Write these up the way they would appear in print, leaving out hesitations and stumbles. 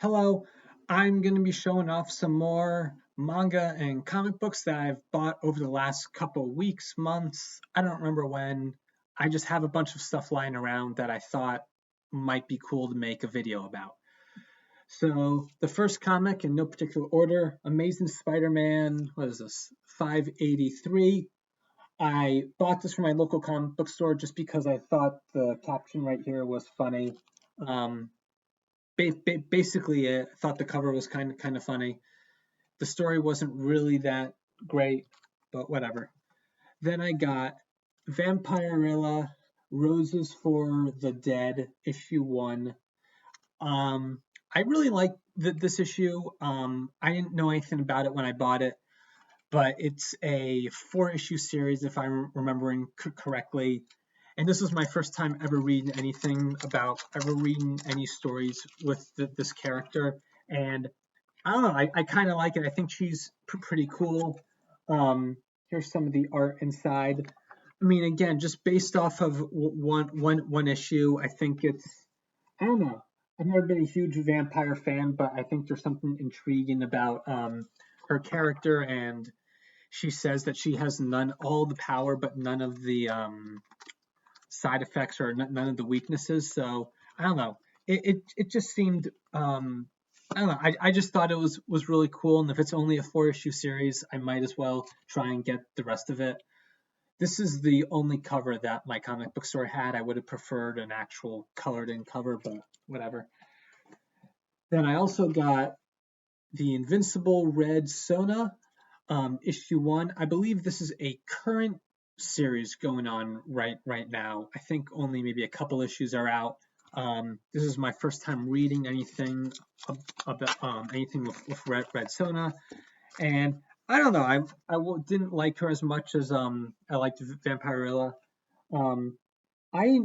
Hello, I'm going to be showing off some more manga and comic books that I've bought over the last couple weeks, months. I don't remember when. I just have a bunch of stuff lying around that I thought might be cool to make a video about. So, the first comic, in no particular order, Amazing Spider-Man, what is this, 583. I bought this from my local comic book store just because I thought the caption right here was funny. Um, Basically, I thought the cover was kind of funny. The story wasn't really that great, but whatever. Then I got Vampirella Roses for the Dead, issue one. Um, I really like this issue. I didn't know anything about it when I bought it, but it's a four-issue series, if I'm remembering correctly. And this was my first time ever reading any stories with this character. And I don't know, I kind of like it. I think she's pretty cool. Here's some of the art inside. I mean, again, just based off of one issue, I think I don't know. I've never been a huge vampire fan, but I think there's something intriguing about her character, and she says that she has all the power, but none of the side effects or none of the weaknesses. So I don't know. It just seemed I don't know. I just thought it was really cool, and if it's only a four-issue series, I might as well try and get the rest of it. This is the only cover that my comic book store had. I would have preferred an actual colored-in cover, but whatever. Then I also got the Invincible Red Sona, issue one. I believe this is a current series going on right now. I think only maybe a couple issues are out. This is my first time reading anything about anything with Red Sona, and I don't know. Didn't like her as much as I liked Vampirella. Um, I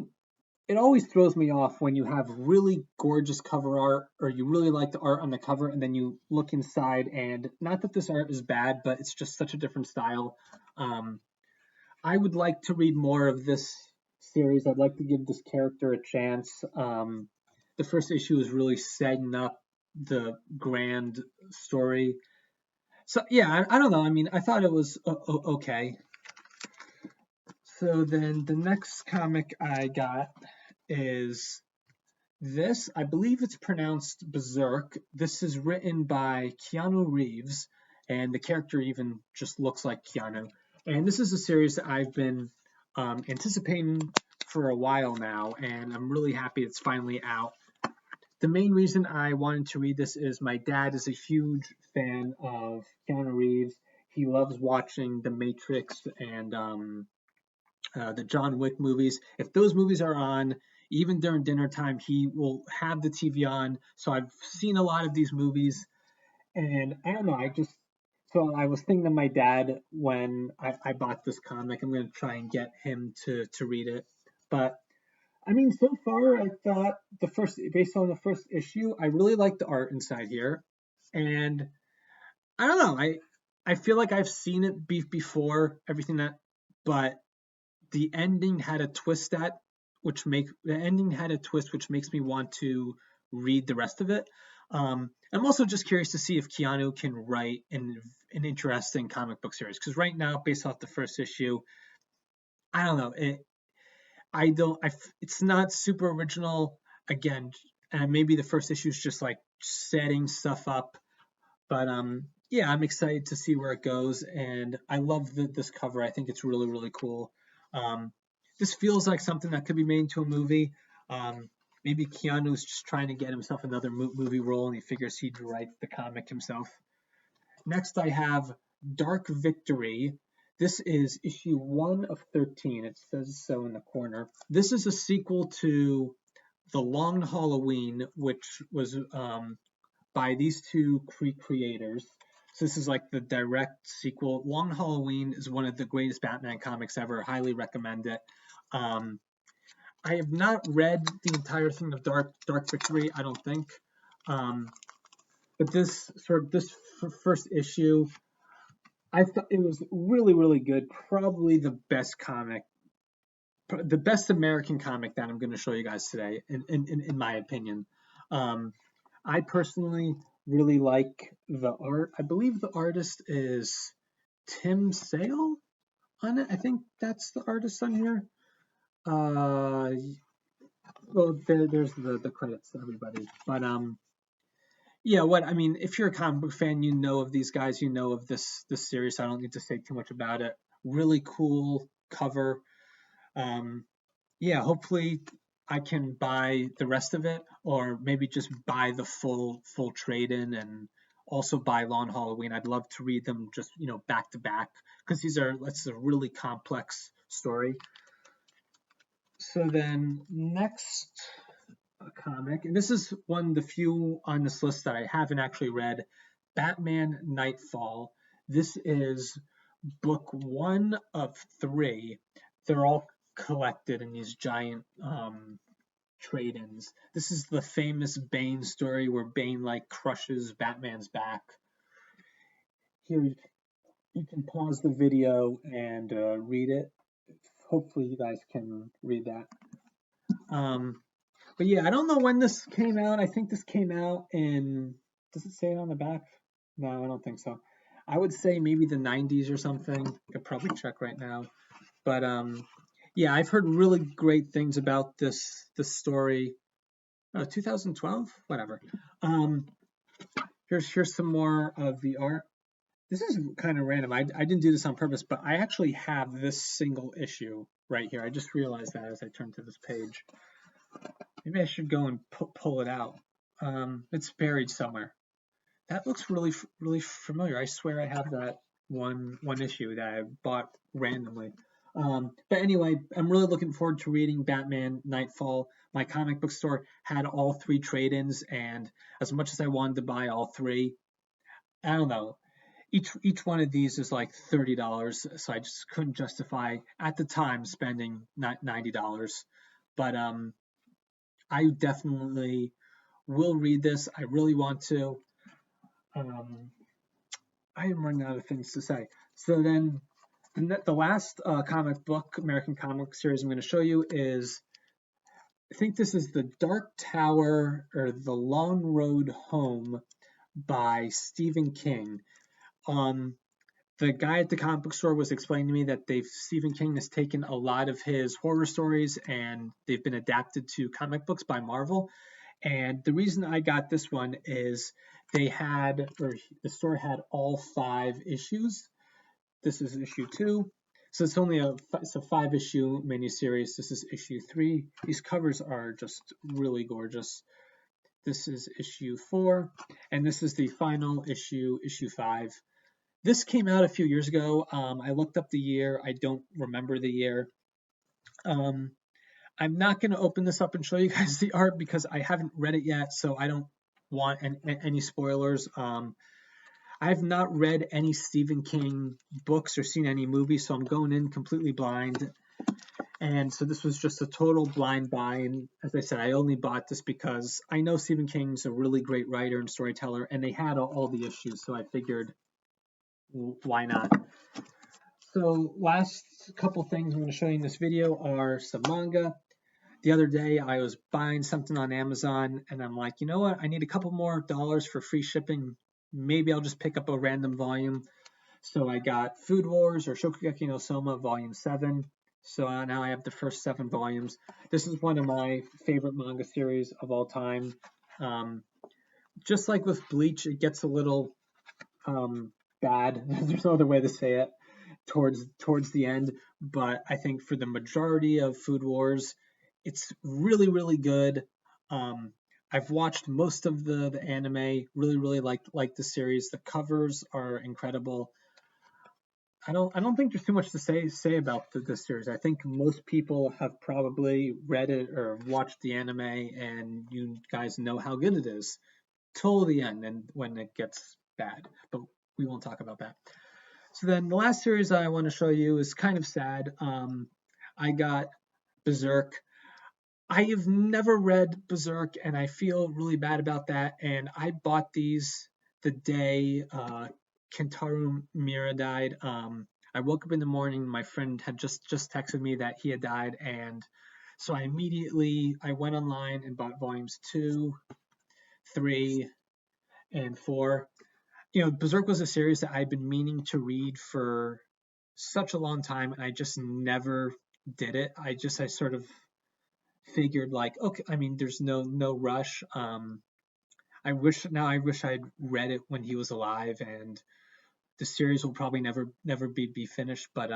It always throws me off when you have really gorgeous cover art or you really like the art on the cover and then you look inside, and not that this art is bad, but it's just such a different style. Um, I would like to read more of this series. I'd like to give this character a chance. The first issue is really setting up the grand story. So yeah, I don't know. I mean, I thought it was okay. So then the next comic I got is this. I believe it's pronounced Berserk. This is written by Keanu Reeves, and the character even just looks like Keanu. And this is a series that I've been anticipating for a while now, and I'm really happy it's finally out. The main reason I wanted to read this is my dad is a huge fan of Keanu Reeves. He loves watching The Matrix and the John Wick movies. If those movies are on, even during dinner time, he will have the TV on. So I've seen a lot of these movies, and I don't know. So I was thinking of my dad when I bought this comic. I'm going to try and get him to read it. But I mean, so far, I thought based on the first issue, I really like the art inside here, and I don't know. I feel like I've seen it before, everything that, but the ending had a twist which makes me want to read the rest of it. I'm also just curious to see if Keanu can write an interesting comic book series, because right now, based off the first issue, I don't know. I don't. It's not super original. Again, and maybe the first issue is just like setting stuff up, but yeah, I'm excited to see where it goes, and I love this cover. I think it's really cool. Um, this feels like something that could be made into a movie. Maybe Keanu's just trying to get himself another movie role, and he figures he'd write the comic himself. Next, I have Dark Victory. This is issue 1 of 13. It says so in the corner. This is a sequel to The Long Halloween, which was by these two creators. So this is like the direct sequel. Long Halloween is one of the greatest Batman comics ever. Highly recommend it. Um, I have not read the entire thing of Dark Victory. I don't think. Um, but this first issue, I thought it was really good. Probably the best American comic that I'm going to show you guys today, in my opinion. Um, I personally really like the art. I believe the artist is Tim Sale on it. I think that's the artist on here. Uh, well, there's the credits to everybody, but yeah. What I mean, if you're a comic book fan, you know of these guys, you know of this series. So I don't need to say too much about it. Really cool cover. Um, yeah, hopefully I can buy the rest of it, or maybe just buy the full trade in, and also buy Long Halloween. I'd love to read them just back to back because that's a really complex story. So then next comic, and this is one of the few on this list that I haven't actually read, Batman Nightfall. This is book one of three. They're all collected in these giant trade-ins. This is the famous Bane story where Bane like crushes Batman's back. Here you can pause the video and read it. Hopefully you guys can read that. But yeah, I don't know when this came out. I think this came out in. Does it say it on the back? No, I don't think so. I would say maybe the 90s or something. I could probably check right now. But yeah, I've heard really great things about this story. 2012, whatever. Here's some more of the art. This is kind of random. I didn't do this on purpose, but I actually have this single issue right here. I just realized that as I turned to this page. Maybe I should go and pull it out. It's buried somewhere. That looks really familiar. I swear I have that one issue that I bought randomly. But anyway, I'm really looking forward to reading Batman Nightfall. My comic book store had all three trade-ins, and as much as I wanted to buy all three, I don't know. Each one of these is like $30, so I just couldn't justify at the time spending $90. But I definitely will read this. I really want to. Um, I am running out of things to say. So then, the last comic book, American comic series I'm going to show you is, I think this is The Dark Tower or The Long Road Home by Stephen King. The guy at the comic book store was explaining to me that Stephen King has taken a lot of his horror stories and they've been adapted to comic books by Marvel. And the reason I got this one is the store had all 5 issues. This is issue 2. So it's only a 5-issue miniseries. This is issue 3. These covers are just really gorgeous. This is issue 4, and this is the final issue, issue 5. This came out a few years ago. I looked up the year. I don't remember the year. I'm not going to open this up and show you guys the art because I haven't read it yet, so I don't want any spoilers. I've not read any Stephen King books or seen any movies, so I'm going in completely blind. And so this was just a total blind buy. And as I said, I only bought this because I know Stephen King's a really great writer and storyteller, and they had all the issues, so I figured, why not? So last couple things I'm going to show you in this video are some manga. The other day I was buying something on Amazon and I'm like, you know what? I need a couple more dollars for free shipping. Maybe I'll just pick up a random volume. So I got Food Wars or Shokugeki no Soma Volume 7. So now I have the first 7 volumes. This is one of my favorite manga series of all time. Just like with Bleach, it gets a little bad. There's no other way to say it towards the end. But I think for the majority of Food Wars, it's really good. I've watched most of the anime. Really like the series. The covers are incredible. I don't think there's too much to say about this series. I think most people have probably read it or watched the anime, and you guys know how good it is till the end, and when it gets bad. But we won't talk about that. So then the last series I want to show you is kind of sad. I got Berserk. I have never read Berserk, and I feel really bad about that. And I bought these the day Kentaro Miura died. I woke up in the morning. My friend had just texted me that he had died, and so I went online and bought volumes 2, 3 and 4. Berserk was a series that I'd been meaning to read for such a long time, and I just never did it. I sort of figured like, okay, I mean, there's no rush. I wish I'd read it when he was alive, and the series will probably never be finished. But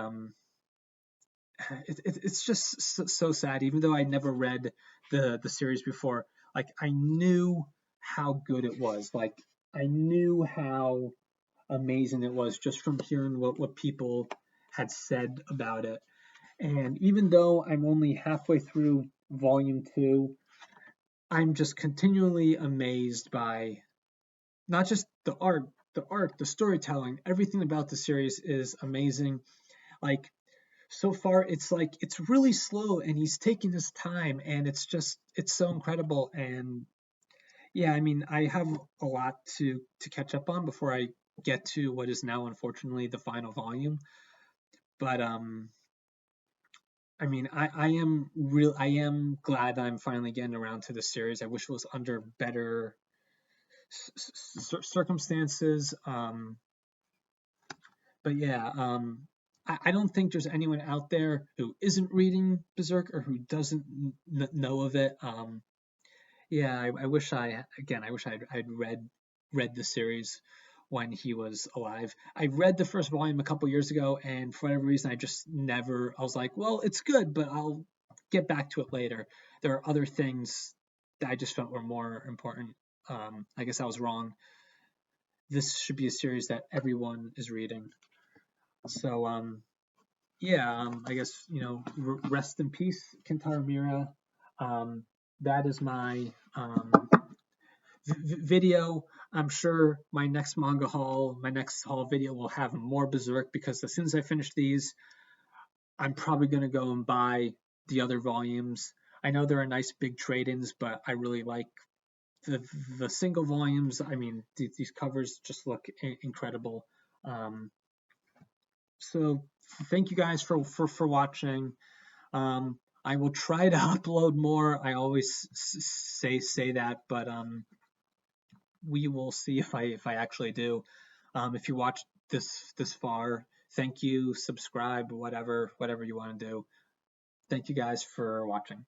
it's just so sad. Even though I never read the series before, like I knew how good it was. Like I knew how amazing it was just from hearing what people had said about it. And even though I'm only halfway through volume 2, I'm just continually amazed by not just the storytelling, everything about the series is amazing. Like so far it's really slow and he's taking his time, and it's so incredible. And yeah, I mean, I have a lot to catch up on before I get to what is now unfortunately the final volume. But I mean, I am glad I'm finally getting around to the series. I wish it was under better circumstances. But yeah, I don't think there's anyone out there who isn't reading Berserk or who doesn't know of it. Yeah, I wish I'd read the series when he was alive. I read the first volume a couple years ago, and for whatever reason, I just never. I was like, well, it's good, but I'll get back to it later. There are other things that I just felt were more important. I guess I was wrong. This should be a series that everyone is reading. So yeah, I guess rest in peace, Kentaro Miura. That is my video. I'm sure my next haul video will have more Berserk, because as soon as I finish these, I'm probably going to go and buy the other volumes. I know there are nice big trade-ins, but I really like the single volumes. I mean, these covers just look incredible. So thank you guys for watching. I will try to upload more. I always say that, but we will see if I actually do. If you watched this far, thank you. Subscribe, whatever you want to do. Thank you guys for watching.